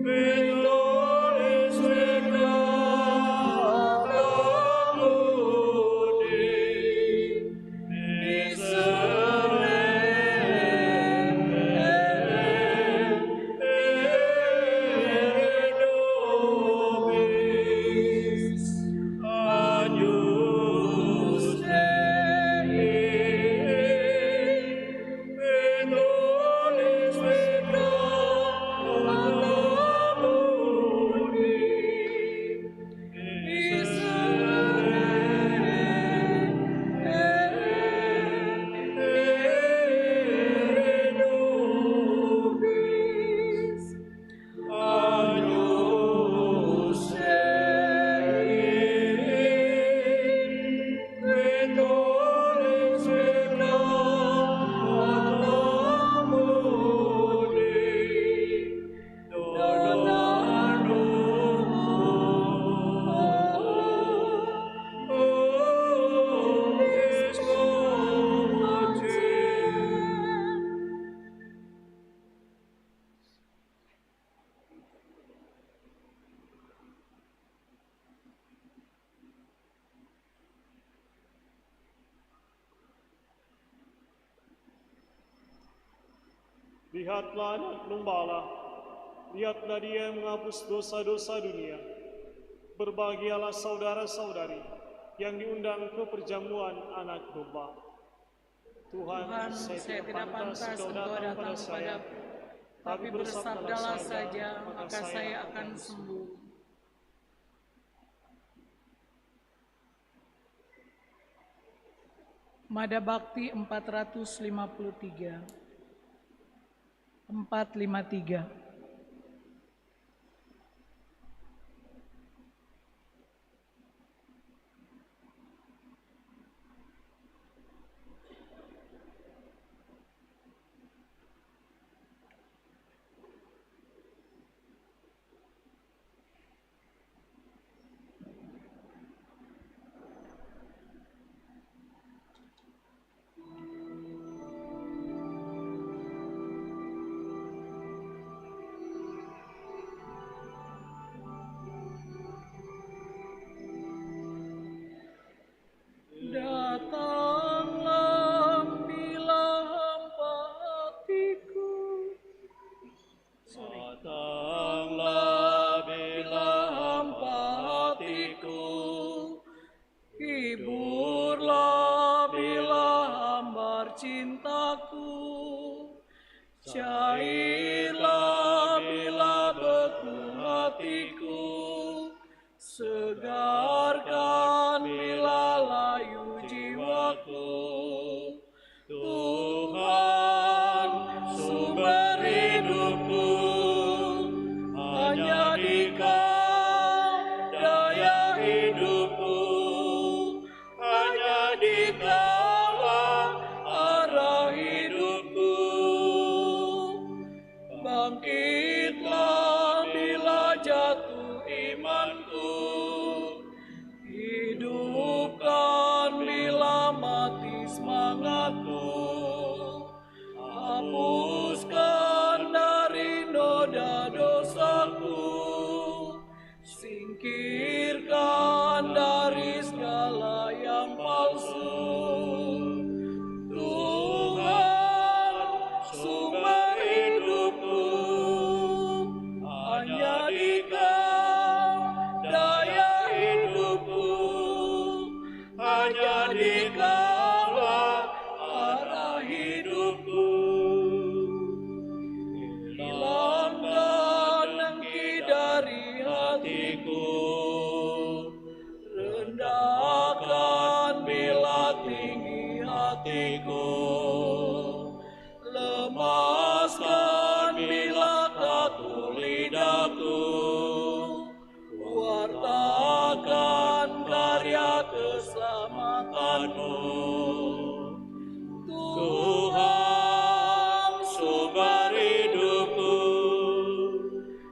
Victoris Victorum Dei, Miserere Lihatlah anak domba Allah, lihatlah dia yang menghapus dosa-dosa dunia. Berbahagialah saudara-saudari yang diundang ke perjamuan anak domba. Tuhan, saya tidak pantas Engkau datang pada saya, tapi bersabdalah saja, maka saya akan sembuh. Mada Bakti 453. 453. Cairlah bila beku hatiku, segarkan bila layu jiwaku. Tuhan, sumber hidupku, hanya di Kau daya hidupku, hanya di Kaulah arah hidupku. Bangkitlah bila jatuh imanku, hidupkan bila mati semangatku, hapuskan dari noda dosaku, singkirkan dari segala yang palsu. Tuhan, sumber hidupku, hanya di Kau daya hidupku, hanya di Kaulah arah hidupku. Hilangkan dengki dari hatiku, rendahkan bila tinggi hatiku, lemaskan bila kaku lidahku, wartakan karya keselamatanmu. Tuhan, sumber hidupku,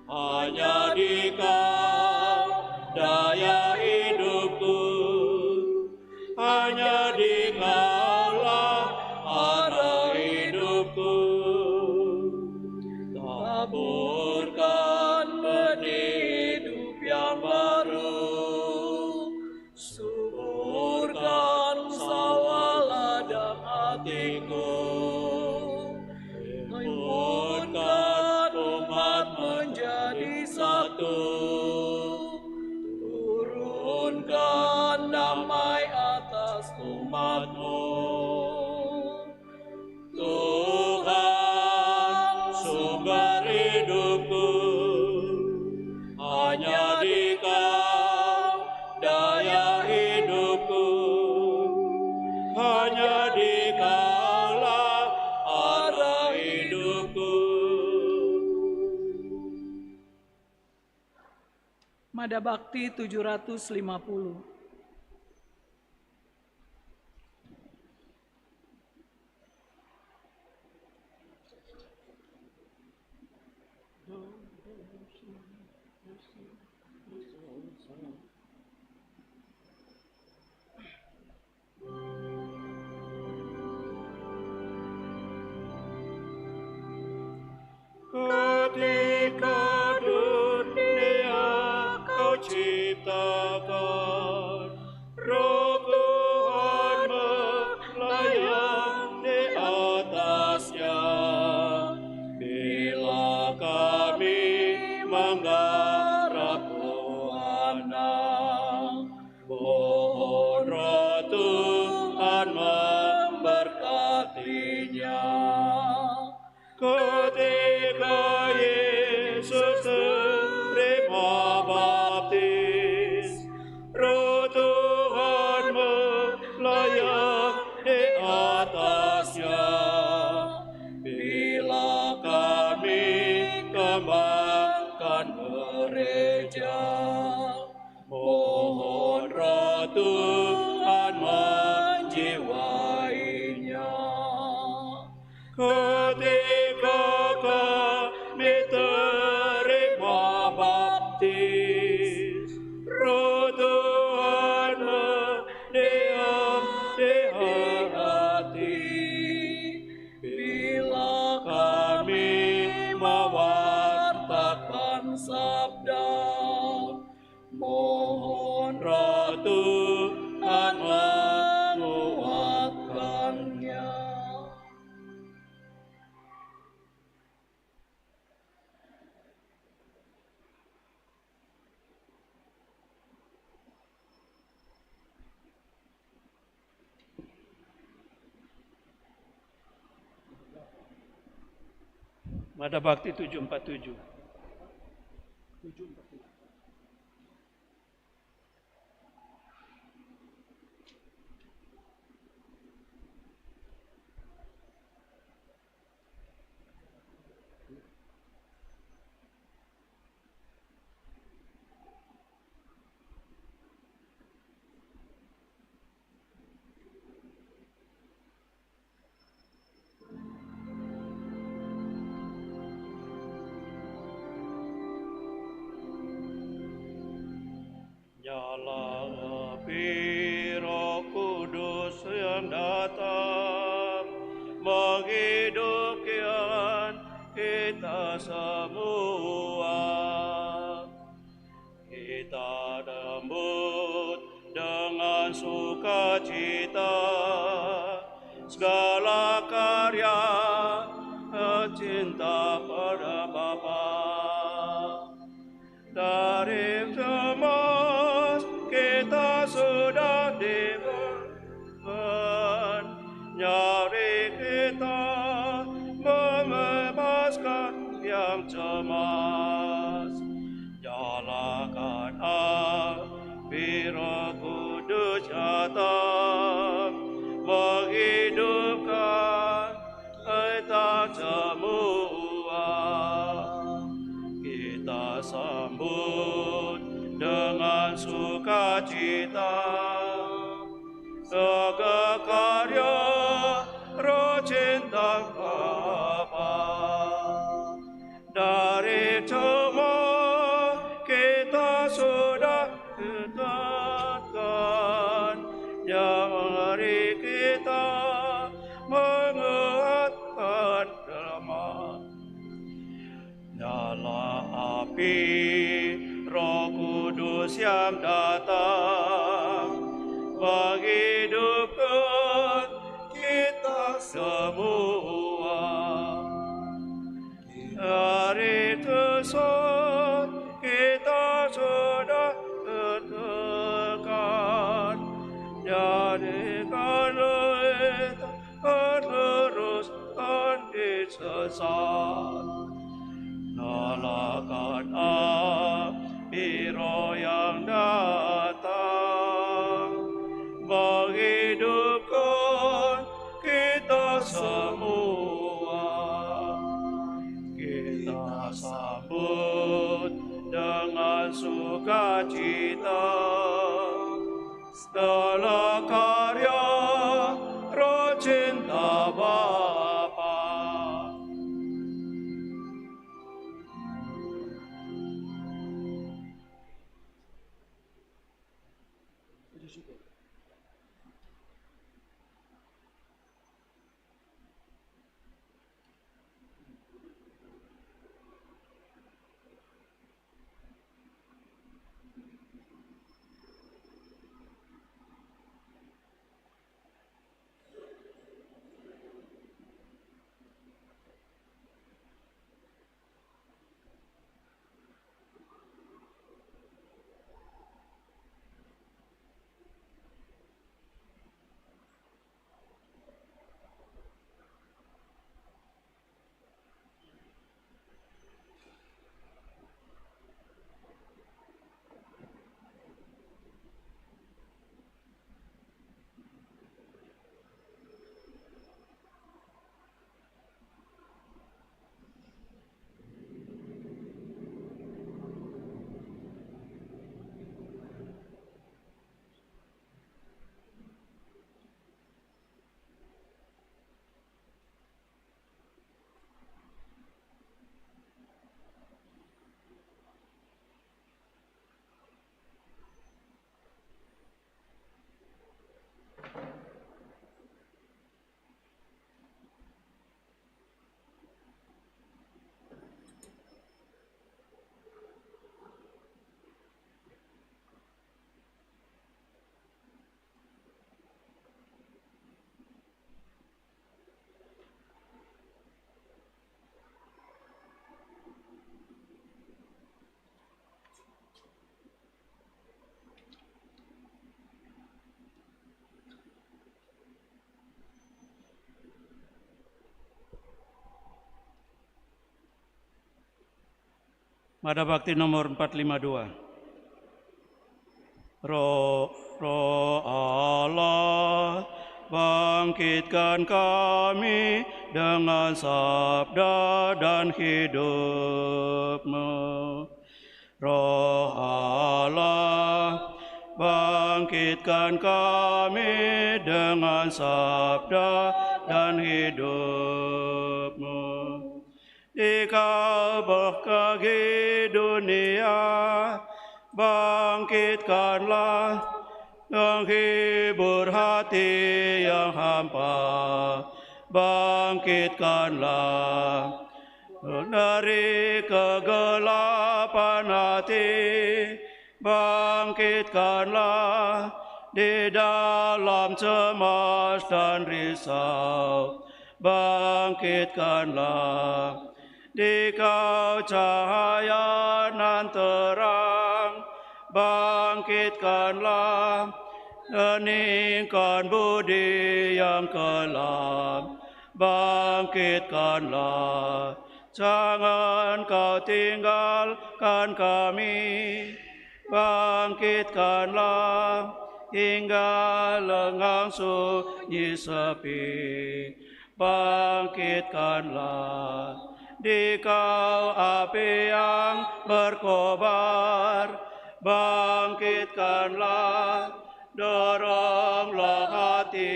hanya di Kau daya hidupku, hanya di Kaulah arah hidupku. Taburkan benih hidup yang baru, suburkan sawah ladang hatiku, himpunkan umat menjadi satu, turunkan damai atas umat-Mu. Tuhan, sumber hidupku, hanya di Kau daya hidupku, hanya di Kaulah arah hidupku. Mada Bakti 750. Ketika dunia Kau ciptakan, Roh Tuhan melayang di atasnya. lambangkan gereja. Mohon Roh Tuhan menjiwainya. Ketika kami terima baptis, Roh Tuhan mendiam di hati. Bila kami mewartakan sabda, mohon Roh Tuhan menguatkannya. Mada Bakti 747. Nyala api Roh Kudus yang datang menghidupkan kita semua. Kita sambut dengan sukacita segala karya cinta pada Bapa. Dari Damas kita sudah diberikan, nyari kita membebaskan yang cemas. Nyalakan api Roh Kudus datang menghidupkan kita semua. Kita sambut dengan sukacita segala karya Roh cinta Bapa. Dari semua kita sudah ditetapkan, yang hari kita menguatkan dalam nyala api Roh Kudus yang datang menghidupkan kita semua. Hari tersebut kita sudah tertekan, jadikan kita terus disesat. Nyalakan api Roh yang datang menghidupkan kita semua. Kita sambut dengan sukacita segala karya Roh cinta Bapa. Mada Bakti nomor 452. Roh Allah, bangkitkan kami dengan sabda dan hidup-Mu. Roh Allah, bangkitkan kami dengan sabda dan hidup-Mu. Dikau berkaki dunia, bangkitkanlah, menghibur hati yang hampa, bangkitkanlah dari kegelapan hati, bangkitkanlah di dalam cemas dan risau, bangkitkanlah Dikau cahaya nan terang, bangkitkanlah, heningkan budi yang kelam, bangkitkanlah, jangan kau tinggalkan kami, bangkitkanlah, hingga lengang sunyi sepi, bangkitkanlah. Dikau api yang berkobar, bangkitkanlah, doronglah hati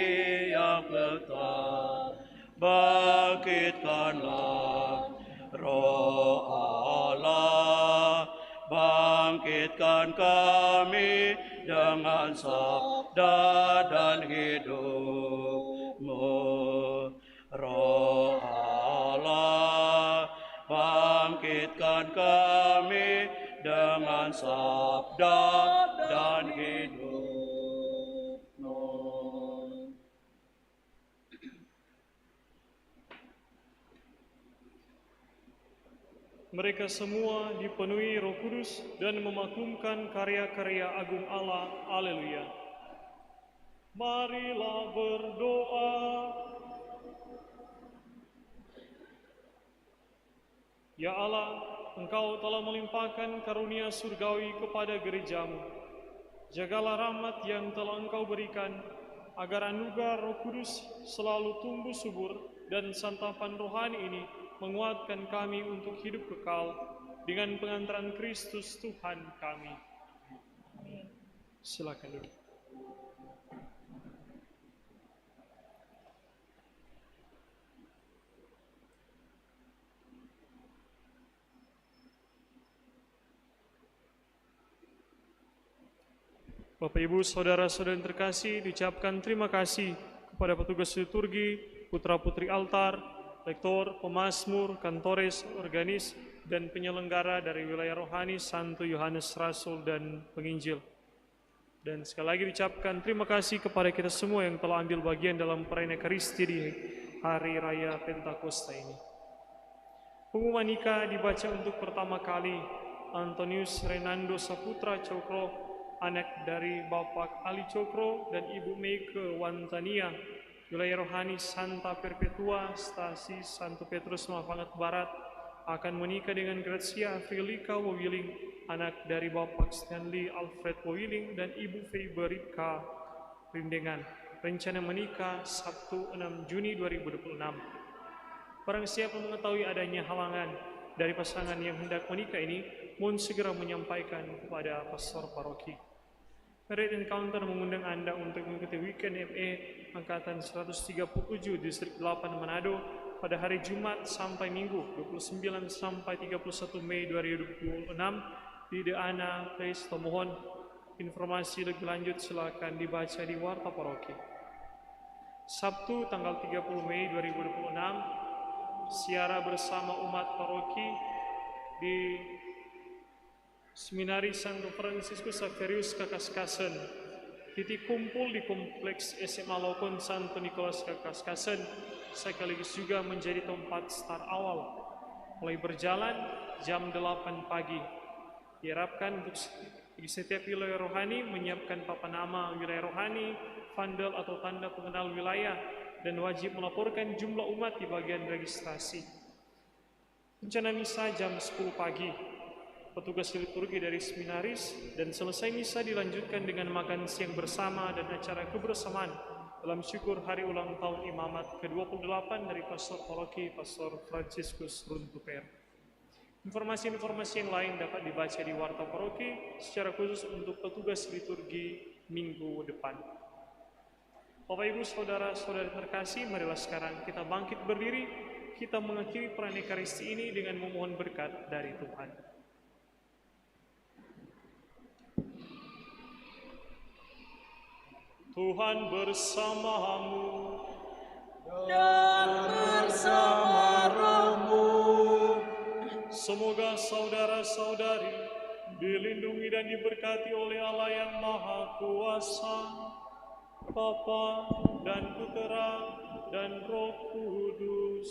yang letah, bangkitkanlah, Roh Allah, bangkitkan kami dengan sabda dan hidup-Mu. Roh Allah, bangkitkan kami dengan sabda dan hidup-Mu. Mereka semua dipenuhi Roh Kudus dan memaklumkan karya-karya agung Allah. Haleluya. Marilah berdoa. Ya Allah, Engkau telah melimpahkan karunia surgawi kepada gereja-Mu. Jagalah rahmat yang telah Engkau berikan, agar anugerah Roh Kudus selalu tumbuh subur dan santapan rohani ini menguatkan kami untuk hidup kekal dengan pengantaran Kristus Tuhan kami. Silakan duduk. Bapak, Ibu, Saudara-saudara yang terkasih, diucapkan terima kasih kepada petugas liturgi, putra-putri altar, lektor, pemazmur, kantores, organis, dan penyelenggara dari wilayah rohani Santo Yohanes Rasul dan Penginjil. Dan sekali lagi diucapkan terima kasih kepada kita semua yang telah ambil bagian dalam perayaan Ekaristi di Hari Raya Pentakosta ini. Pengumuman nikah dibaca untuk pertama kali. Antonius Renando Saputra Cokro, anak dari Bapak Ali Cokro dan Ibu Meike Wantania, wilayah rohani Santa Perpetua, stasi Santo Petrus Mafangat Barat, akan menikah dengan Gracia Frilika Wawiling, anak dari Bapak Stanley Alfred Wawiling dan Ibu Feiberika Rindengan. Rencana menikah Sabtu 6 Juni 2026. Barang siapa mengetahui adanya halangan dari pasangan yang hendak menikah ini, mohon segera menyampaikan kepada pastor paroki. Marriage Encounter mengundang Anda untuk mengikuti weekend ME Angkatan 137 Distrik 8 Manado pada hari Jumat sampai Minggu 29 sampai 31 Mei 2026 di The Ana Place. Mohon informasi lebih lanjut silakan dibaca di Warta Paroki. Sabtu tanggal 30 Mei 2026 siara bersama umat paroki di Seminari Santo Fransiskus Xaverius Kakaskasen. Titik kumpul di kompleks SMA Lokon Santo Nikolas Kakaskasen, sekaligus juga menjadi tempat start awal. Mulai berjalan jam 8 pagi. Diharapkan untuk di setiap wilayah rohani menyiapkan papan nama wilayah rohani, vandal atau tanda pengenal wilayah, dan wajib melaporkan jumlah umat di bagian registrasi. Rencana misa jam 10 pagi. petugas liturgi dari seminaris, dan selesai misa dilanjutkan dengan makan siang bersama dan acara kebersamaan dalam syukur hari ulang tahun imamat ke-28 dari Pastor Paroki Pastor Franciscus Runtuper. Informasi-informasi yang lain dapat dibaca di Warta Paroki secara khusus untuk petugas liturgi minggu depan. Bapak Ibu Saudara-saudari terkasih, marilah sekarang kita bangkit berdiri, kita mengakhiri perayaan Ekaristi ini dengan memohon berkat dari Tuhan. Tuhan bersamamu dan bersama rohmu. Semoga saudara-saudari dilindungi dan diberkati oleh Allah yang Maha Kuasa, Bapa dan Putera dan Roh Kudus.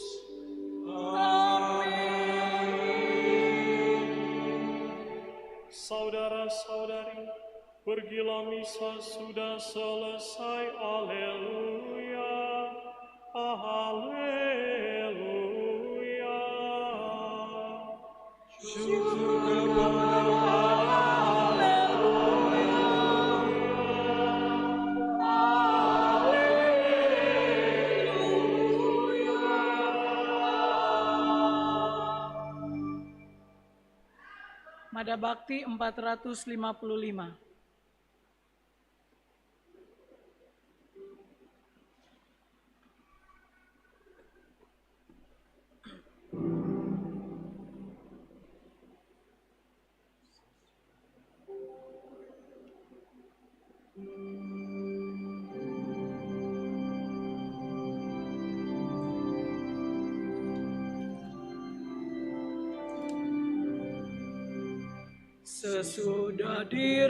Saudara-saudari, pergilah, misa sudah selesai. Haleluya, haleluya. Syukur kepada Allah. Mada Bakti 455. Sesudah diri